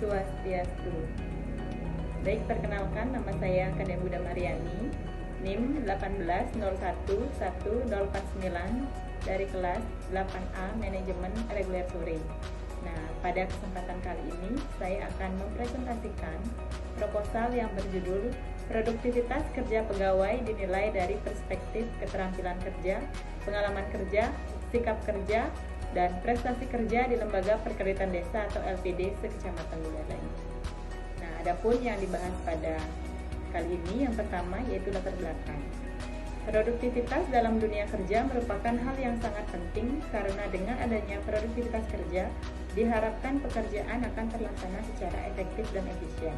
Swastiastu. Baik, perkenalkan, nama saya Kadek Buda Mariani, NIM 1801104 dari kelas 8A Manajemen Reguler Sore. Nah, pada kesempatan kali ini saya akan mempresentasikan proposal yang berjudul Produktivitas Kerja Pegawai dinilai dari perspektif keterampilan kerja, pengalaman kerja, sikap kerja, dan prestasi kerja di Lembaga Perkreditan Desa atau LPD sekecamatan Buleleng. Nah, adapun yang dibahas pada kali ini yang pertama yaitu latar belakang. Produktivitas dalam dunia kerja merupakan hal yang sangat penting karena dengan adanya produktivitas kerja diharapkan pekerjaan akan terlaksana secara efektif dan efisien.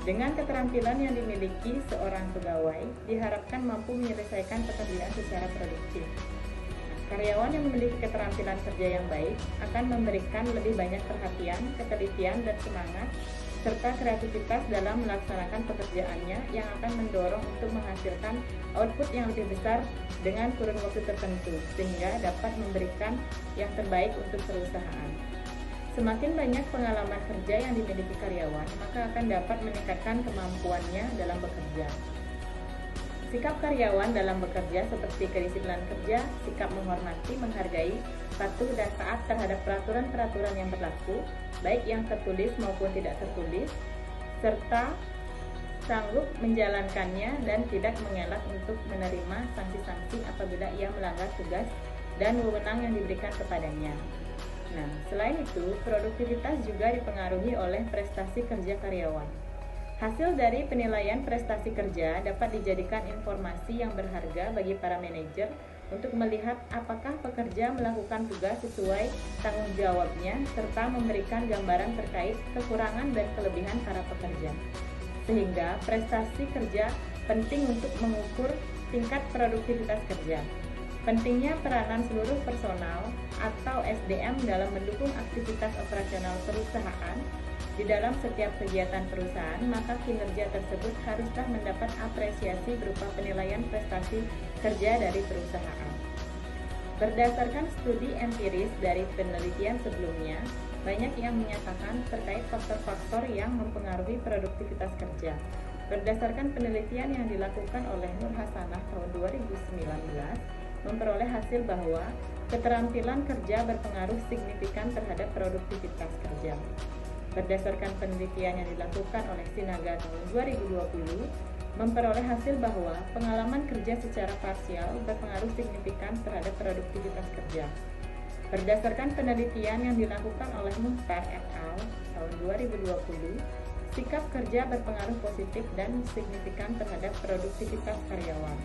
Dengan keterampilan yang dimiliki seorang pegawai diharapkan mampu menyelesaikan pekerjaan secara produktif. Karyawan yang memiliki keterampilan kerja yang baik akan memberikan lebih banyak perhatian, ketelitian, dan semangat, serta kreativitas dalam melaksanakan pekerjaannya yang akan mendorong untuk menghasilkan output yang lebih besar dengan kurun waktu tertentu, sehingga dapat memberikan yang terbaik untuk perusahaan. Semakin banyak pengalaman kerja yang dimiliki karyawan, maka akan dapat meningkatkan kemampuannya dalam bekerja. Sikap karyawan dalam bekerja seperti kedisiplinan kerja, sikap menghormati, menghargai, patuh, dan taat terhadap peraturan-peraturan yang berlaku, baik yang tertulis maupun tidak tertulis, serta sanggup menjalankannya dan tidak mengelak untuk menerima sanksi-sanksi apabila ia melanggar tugas dan wewenang yang diberikan kepadanya. Nah, selain itu, produktivitas juga dipengaruhi oleh prestasi kerja karyawan. Hasil dari penilaian prestasi kerja dapat dijadikan informasi yang berharga bagi para manajer untuk melihat apakah pekerja melakukan tugas sesuai tanggung jawabnya serta memberikan gambaran terkait kekurangan dan kelebihan para pekerja. Sehingga prestasi kerja penting untuk mengukur tingkat produktivitas kerja. Pentingnya peranan seluruh personal atau SDM dalam mendukung aktivitas operasional perusahaan di dalam setiap kegiatan perusahaan, maka kinerja tersebut haruslah mendapat apresiasi berupa penilaian prestasi kerja dari perusahaan. Berdasarkan studi empiris dari penelitian sebelumnya, banyak yang menyatakan terkait faktor-faktor yang mempengaruhi produktivitas kerja. Berdasarkan penelitian yang dilakukan oleh Nur Hasanah tahun 2019, memperoleh hasil bahwa keterampilan kerja berpengaruh signifikan terhadap produktivitas kerja. Berdasarkan penelitian yang dilakukan oleh Sinaga tahun 2020, memperoleh hasil bahwa pengalaman kerja secara parsial berpengaruh signifikan terhadap produktivitas kerja. Berdasarkan penelitian yang dilakukan oleh Muhtar et al. Tahun 2020, sikap kerja berpengaruh positif dan signifikan terhadap produktivitas karyawan.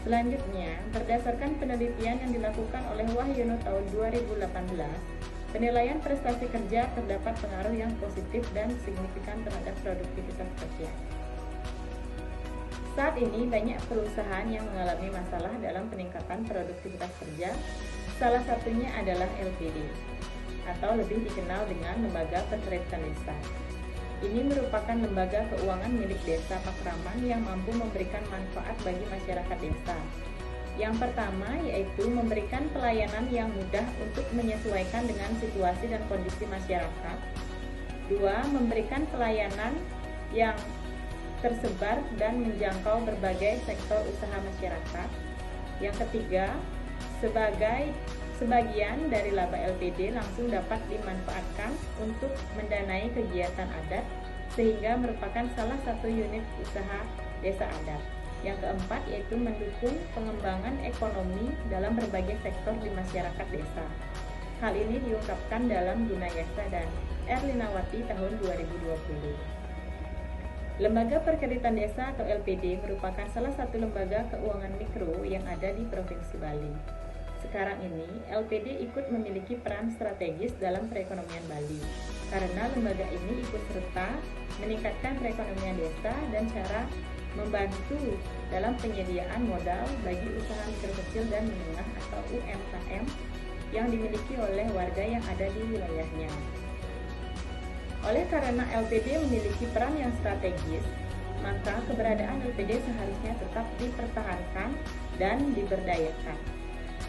Selanjutnya, berdasarkan penelitian yang dilakukan oleh Wahyono tahun 2018, penilaian prestasi kerja terdapat pengaruh yang positif dan signifikan terhadap produktivitas kerja. Saat ini banyak perusahaan yang mengalami masalah dalam peningkatan produktivitas kerja. Salah satunya adalah LPD atau lebih dikenal dengan Lembaga Perkreditan Desa. Ini merupakan lembaga keuangan milik Desa Pakraman yang mampu memberikan manfaat bagi masyarakat desa. Yang pertama yaitu memberikan pelayanan yang mudah untuk menyesuaikan dengan situasi dan kondisi masyarakat. Dua, memberikan pelayanan yang tersebar dan menjangkau berbagai sektor usaha masyarakat. Yang ketiga, sebagian dari laba LPD langsung dapat dimanfaatkan untuk mendanai kegiatan adat sehingga merupakan salah satu unit usaha desa adat. Yang keempat yaitu mendukung pengembangan ekonomi dalam berbagai sektor di masyarakat desa. Hal ini diungkapkan dalam Gunayasa dan Erlinawati tahun 2020. Lembaga Perkreditan Desa atau LPD merupakan salah satu lembaga keuangan mikro yang ada di Provinsi Bali. Sekarang ini, LPD ikut memiliki peran strategis dalam perekonomian Bali, karena lembaga ini ikut serta meningkatkan perekonomian desa dan cara membantu dalam penyediaan modal bagi usaha mikro kecil dan menengah atau UMKM yang dimiliki oleh warga yang ada di wilayahnya. Oleh karena LPD memiliki peran yang strategis, maka keberadaan LPD seharusnya tetap dipertahankan dan diberdayakan.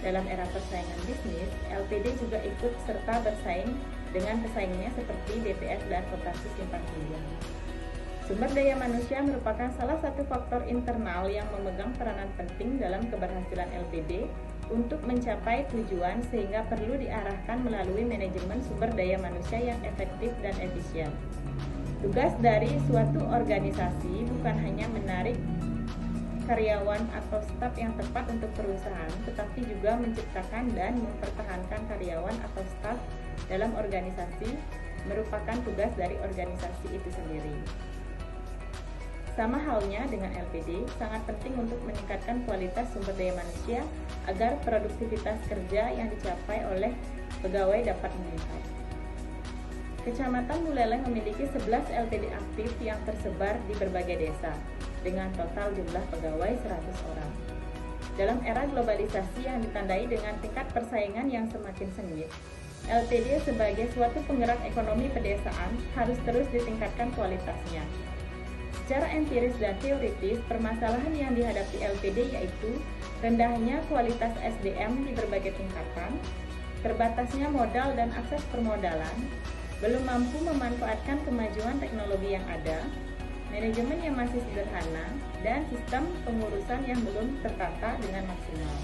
Dalam era persaingan bisnis, LPD juga ikut serta bersaing dengan pesaingnya seperti BPS dan Koperasi Simpan Pinjam. Sumber daya manusia merupakan salah satu faktor internal yang memegang peranan penting dalam keberhasilan LPD untuk mencapai tujuan, sehingga perlu diarahkan melalui manajemen sumber daya manusia yang efektif dan efisien. Tugas dari suatu organisasi bukan hanya menarik karyawan atau staf yang tepat untuk perusahaan, tetapi juga menciptakan dan mempertahankan karyawan atau staf dalam organisasi merupakan tugas dari organisasi itu sendiri. Sama halnya dengan LPD, sangat penting untuk meningkatkan kualitas sumber daya manusia agar produktivitas kerja yang dicapai oleh pegawai dapat meningkat. Kecamatan Buleleng memiliki 11 LPD aktif yang tersebar di berbagai desa, dengan total jumlah pegawai 100 orang. Dalam era globalisasi yang ditandai dengan tingkat persaingan yang semakin sengit, LPD sebagai suatu penggerak ekonomi pedesaan harus terus ditingkatkan kualitasnya. Secara empiris dan teoritis, permasalahan yang dihadapi LPD yaitu rendahnya kualitas SDM di berbagai tingkatan, terbatasnya modal dan akses permodalan, belum mampu memanfaatkan kemajuan teknologi yang ada, manajemen yang masih sederhana, dan sistem pengurusan yang belum tertata dengan maksimal.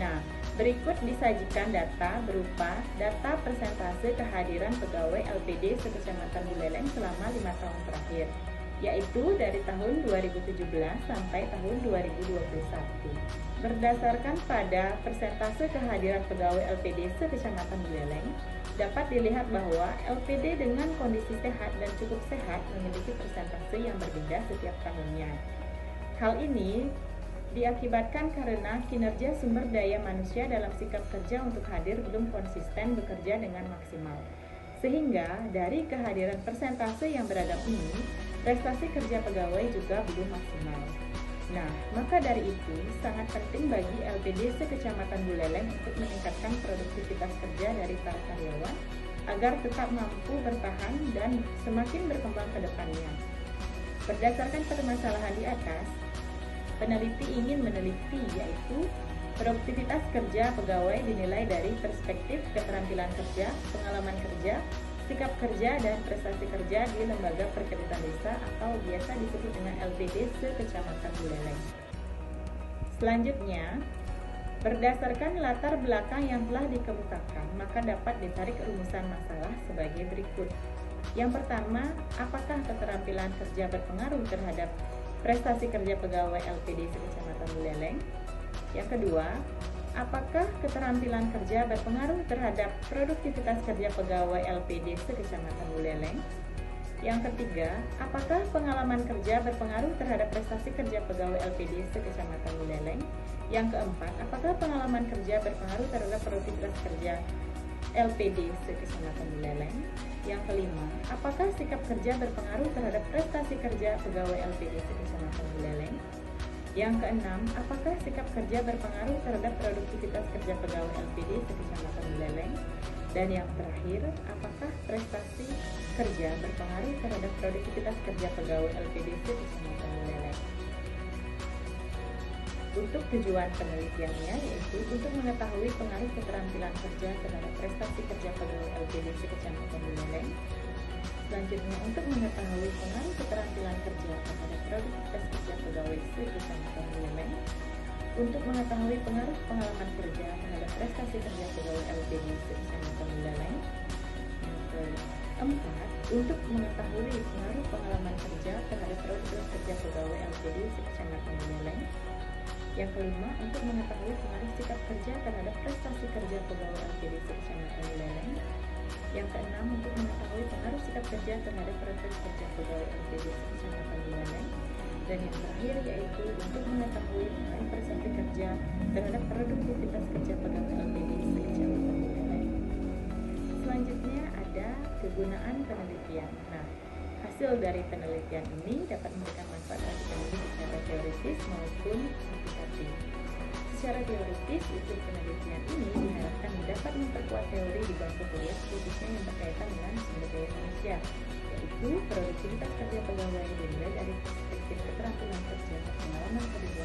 Nah, berikut disajikan data berupa data persentase kehadiran pegawai LPD se-Kecamatan Buleleng selama 5 tahun terakhir, yaitu dari tahun 2017 sampai tahun 2021. Berdasarkan pada persentase kehadiran pegawai LPD se-Kecamatan Buleleng, dapat dilihat bahwa LPD dengan kondisi sehat dan cukup sehat memiliki persentase yang berbeda setiap tahunnya. Hal ini diakibatkan karena kinerja sumber daya manusia dalam sikap kerja untuk hadir belum konsisten bekerja dengan maksimal. Sehingga dari kehadiran persentase yang beragam ini, prestasi kerja pegawai juga belum maksimal. Nah, maka dari itu sangat penting bagi LPD se-Kecamatan Buleleng untuk meningkatkan produktivitas kerja dari para karyawan agar tetap mampu bertahan dan semakin berkembang ke depannya. Berdasarkan permasalahan di atas, peneliti ingin meneliti yaitu produktivitas kerja pegawai dinilai dari perspektif keterampilan kerja, pengalaman kerja, sikap kerja, dan prestasi kerja di lembaga perkreditan desa atau biasa disebut dengan LPD se-Kecamatan Buleleng. Selanjutnya, berdasarkan latar belakang yang telah dikemukakan, maka dapat ditarik rumusan masalah sebagai berikut. Yang pertama, apakah keterampilan kerja berpengaruh terhadap prestasi kerja pegawai LPD se-Kecamatan Buleleng? Yang kedua, apakah keterampilan kerja berpengaruh terhadap produktivitas kerja pegawai LPD se-Kecamatan Buleleng? Yang ketiga, apakah pengalaman kerja berpengaruh terhadap prestasi kerja pegawai LPD se-Kecamatan Buleleng? Yang keempat, apakah pengalaman kerja berpengaruh terhadap produktivitas kerja LPD se-Kecamatan Buleleng? Yang kelima, apakah sikap kerja berpengaruh terhadap prestasi kerja pegawai LPD se-Kecamatan Buleleng? Yang keenam, apakah sikap kerja berpengaruh terhadap produktivitas kerja pegawai LPD se-Kecamatan Buleleng? Dan yang terakhir, apakah prestasi kerja berpengaruh terhadap produktivitas kerja pegawai LPD se-Kecamatan Buleleng? Untuk tujuan penelitiannya yaitu untuk mengetahui pengaruh keterampilan kerja terhadap prestasi kerja pegawai LPD se-Kecamatan Buleleng. Selanjutnya, untuk mengetahui pengaruh keterampilan kerja terhadap produktivitas kerja pegawai se-Kecamatan Buleleng. Untuk mengetahui pengaruh pengalaman kerja terhadap prestasi kerja pegawai LPD se-Kecamatan Buleleng. Yang keempat, untuk mengetahui pengaruh pengalaman kerja terhadap produktivitas kerja pegawai LPD se-Kecamatan Buleleng. Yang kelima, untuk mengetahui pengaruh sikap kerja terhadap prestasi kerja pegawai LPD se-Kecamatan Buleleng. Yang keenam, untuk mengetahui pengaruh sikap kerja terhadap prestasi kerja pegawai LPD se-Kecamatan Buleleng. Dan yang terakhir yaitu untuk mengetahui pengaruh prestasi kerja terhadap produktivitas kerja pegawai LPD se-Kecamatan Buleleng. Selanjutnya ada kegunaan penelitian. Nah, hasil dari penelitian ini dapat memberikan manfaat bagi penulis secara teoritis maupun aplikatif. Secara teoritis, unsur penelitian ini diharapkan dapat memperkuat teori di bangku kuliah khususnya yang berkaitan dengan sumber daya manusia, yaitu produktivitas kerja pegawai dinilai dari perspektif keterampilan kerja, pengalaman kerja,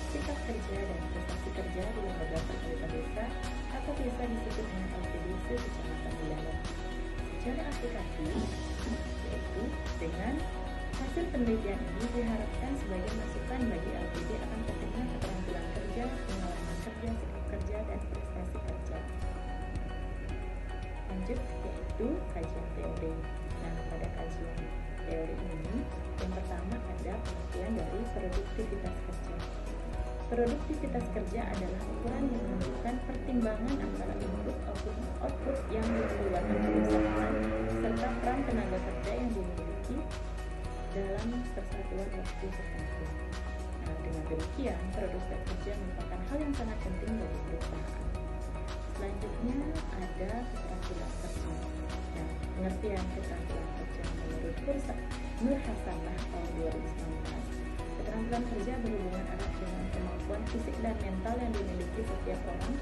sikap kerja, dan prestasi kerja di lembaga perkreditan desa atau biasa disebut dengan LPD se-Kecamatan Buleleng. secara aplikatif, yaitu dengan hasil penelitian ini diharapkan sebagai masukan bagi LPD akan pentingnya keterampilan kerja, pengalaman kerja, sikap kerja, dan prestasi kerja. Lanjut, yaitu kajian teori. Nah, pada kajian teori ini, yang pertama ada pengertian dari produktivitas kerja. Produktivitas kerja adalah ukuran yang menunjukkan pertimbangan antara input output yang dikeluarkan perusahaan serta peran tenaga kerja yang dimiliki dalam persatuan waktu tertentu. Nah, dengan demikian, produktivitas kerja merupakan hal yang sangat penting bagi perusahaan. Selanjutnya ada keterampilan kerja. Nah, pengertian keterampilan kerja menurut Nur Hasanah tahun 2019. Keterampilan kerja berhubungan erat dengan kemampuan fisik dan mental yang dimiliki setiap orang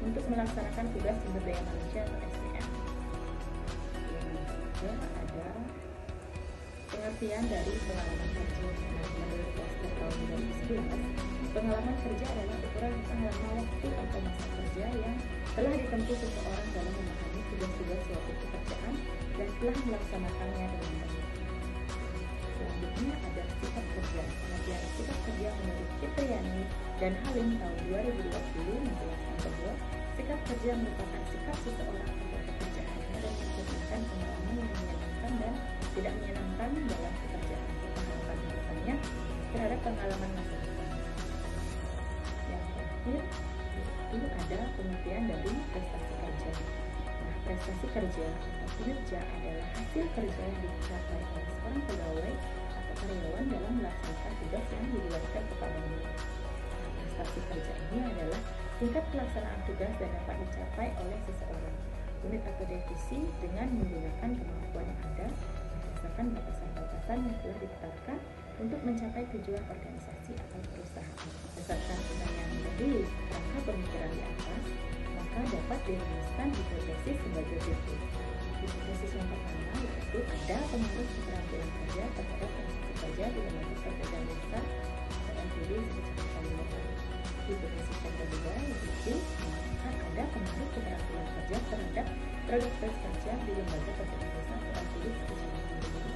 untuk melaksanakan tugas sumber daya manusia atau SDM. Yang ketiga ada pengertian dari pengalaman kerja. Nah, menurut Foster tahun 2011, pengalaman kerja adalah ukuran pengalaman waktu atau masa kerja yang telah ditempuh seseorang dalam memahami tugas-tugas suatu pekerjaan dan telah melaksanakannya dengan baik. Selanjutnya ada sikap kerja. Pengertian sikap kerja menurut Fitriani dan Halim tahun 2020 menjelaskan bahwa sikap kerja merupakan sikap seseorang pada pekerjaannya dan mencerminkan pengalaman yang menyenangkan dan tidak menyenangkan dalam pekerjaan serta harapan harapannya terhadap pengalaman masa depan. Yang terakhir itu ada pengertian dari prestasi kerja. Nah, prestasi kerja atau kinerja adalah hasil kerja yang dicapai oleh seorang pegawai atau karyawan dalam melaksanakan tugas yang diberikan kepadanya. Nah, prestasi kerja ini adalah tingkat pelaksanaan tugas dan dapat dicapai oleh seseorang, unit atau divisi dengan menggunakan kemampuan yang ada berdasarkan batasan-batasan yang telah ditetapkan untuk mencapai tujuan organisasi atau perusahaan. Berdasarkan pertanyaan tadi, rangka pemikiran di atas, maka dapat dirumuskan hipotesis sebagai berikut. Hipotesis yang pertama yaitu ada pengaruh keterampilan kerja terhadap prestasi kerja di lembaga pekerjaan desa atau LPD secara global. Hipotesis yang kedua yaitu mengatakan ada pengaruh keterampilan kerja terhadap produktivitas kerja di lembaga pekerjaan desa atau LPD secara global.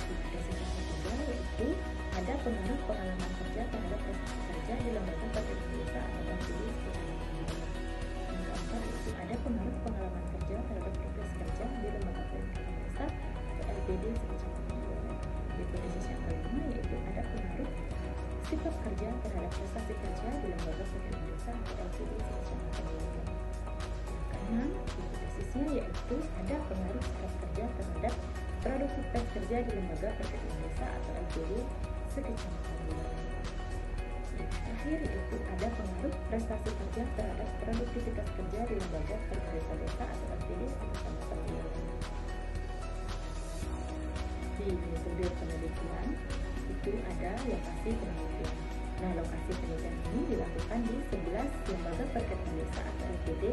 Hipotesis yang ketiga yaitu ada pengaruh pengalaman kerja terhadap prestasi kerja di lembaga pekerjaan desa atau LPD secara global. Yang keempat yaitu ada pengaruh pengalaman kerja terhadap progres kerja di lembaga pekerjaan desa atau LPD secara global. Hipotesis yang kelima yaitu ada pengaruh sikap kerja terhadap prestasi kerja di lembaga pekerjaan desa atau LPD secara global. Keenam, hipotesisnya yaitu ada pengaruh sikap kerja terhadap produktivitas kerja di lembaga pekerjaan desa atau LPD sekecamatan wilayah. Terakhir yaitu ada pengaruh prestasi kerja terhadap produktivitas kerja di lembaga pekerjaan desa atau LPD sekecamatan wilayah. Di metode penelitian itu ada lokasi penelitian. Nah, lokasi penelitian ini dilakukan di 11 lembaga pekerjaan desa atau LPD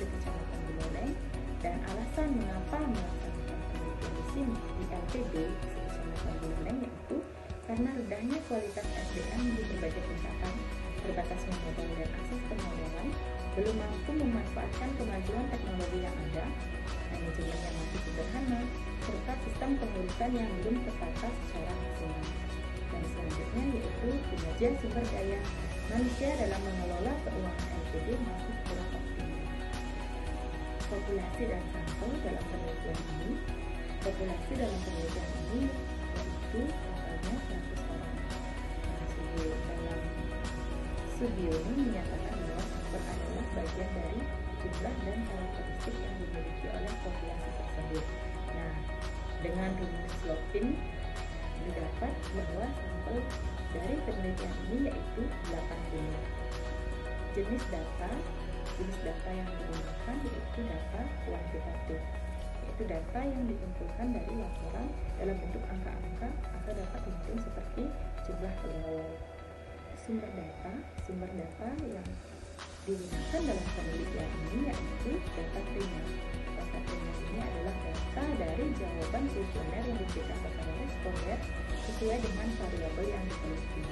sekecamatan Buleleng, dan alasan mengapa melaksanakan penelitian di sini di LPD sekecamatan Buleleng yaitu karena rendahnya kualitas SDM di berbagai tingkatan, terbatasnya modal dan akses permodalan, belum mampu memanfaatkan kemajuan teknologi yang ada, manajemen yang masih sederhana, serta sistem pengurusan yang belum tertata secara maksimal. Dan selanjutnya yaitu kinerja sumber daya manusia dalam mengelola keuangan LPD masih kurang optimal. Populasi dan sampel dalam penelitian ini yaitu totalnya 100 orang. Dalam Sugiono menyatakan bahwa sampel adalah bagian dari jumlah dan karakteristik yang dimiliki oleh populasi tersebut. Nah, dengan rumus Slopin didapat bahwa sampel dari penelitian ini yaitu 80. Jenis data yang digunakan yaitu data kuantitatif, yaitu data yang dikumpulkan dari laporan dalam bentuk angka-angka atau dapat dihitung seperti jumlah pegawai. Sumber data yang digunakan dalam penelitian ini yaitu data primer. Data primer ini adalah data dari jawaban kuesioner yang diberikan kepada responden sesuai dengan variabel yang diteliti.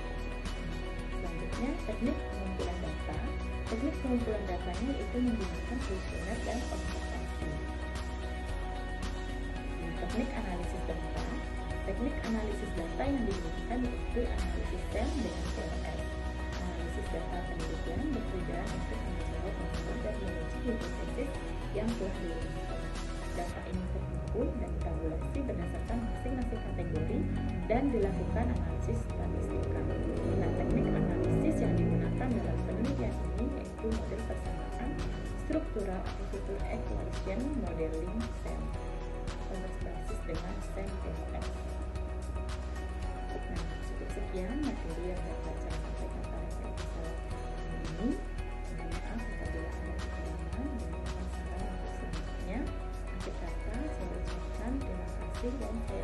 Selanjutnya, teknik pengumpulan data. Teknik pengumpulan datanya itu menggunakan kuesioner dan observasi. teknik analisis data. Teknik analisis data yang digunakan yaitu analisis SEM dengan TLS. Analisis data penelitian bertujuan untuk menjawab masalah dan menguji hipotesis yang telah dirumuskan. Data ini terkumpul dan ditabulasi berdasarkan masing-masing kategori dan dilakukan analisis statistika. Nah, teknik analisis yang digunakan dalam penelitian ini yaitu model persamaan, struktural artificial equation, modeling SEM, berbasis dengan SEM TLS. Nah, cukup sekian materi yang dapat saya sampaikan pada episode ini. Mohon maaf apabila ada kekurangan dan mohon saran untuk selanjutnya. Akhir kata, saya ucapkan terima kasih dan saya